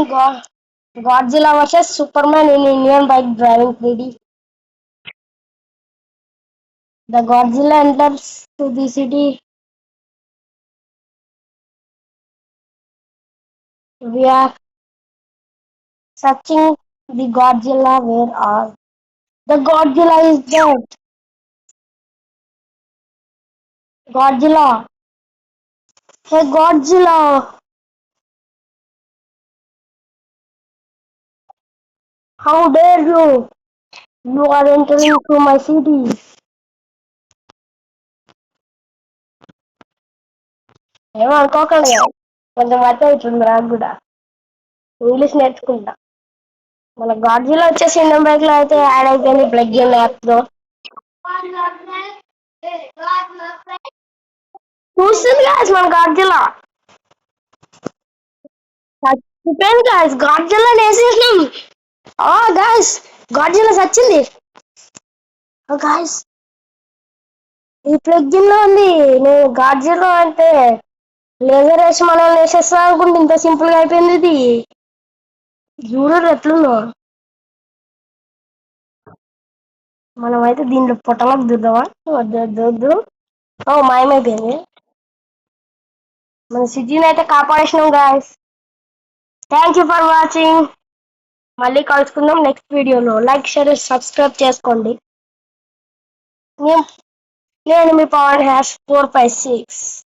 Godzilla versus Superman in Indian bike driving 3D. The Godzilla enters to the city. We are searching the Godzilla. Where are the Godzilla is dead. Godzilla. Hey Godzilla. How dare you? You are entering to my city. ఏమో అనుకోకండి కొంచెం అర్థం అవుతుంది నాకు కూడా English నేర్చుకుంటా మన Godzilla వచ్చేసి ఇండియన్ బైక్ లో అయితే యాడ్ అయిపోయింది ప్లగ్ ఇన్ యాప్ తో చూస్తుంది గాయస్ మన గాడ్జిలా చచ్చిపోయింది గాయస్ గాడ్జిలా వేసేసినాం గాయస్ గాడ్జిలా చచ్చింది గాయస్ ఈ ప్లగ్ ఇన్ లో ఉంది నేను గాడ్జిలా అంటే లేజర్ వేసి మనల్ని వేసేస్తా అనుకుంటే ఇంత సింపుల్ గా అయిపోయింది ఇది చూడరు ఎట్లుందో మనం అయితే దీంట్లో పొట్టలకు దిద్దామా వద్దు వద్దు వద్దు మాయమైపోయింది మన సిటీని అయితే కాపాడేసినాం guys thank you for watching మళ్ళీ కలుసుకుందాం నెక్స్ట్ వీడియోలో లైక్ షేర్ సబ్స్క్రైబ్ చేసుకోండి నేను మీ పవర్ హ్యాష్ 456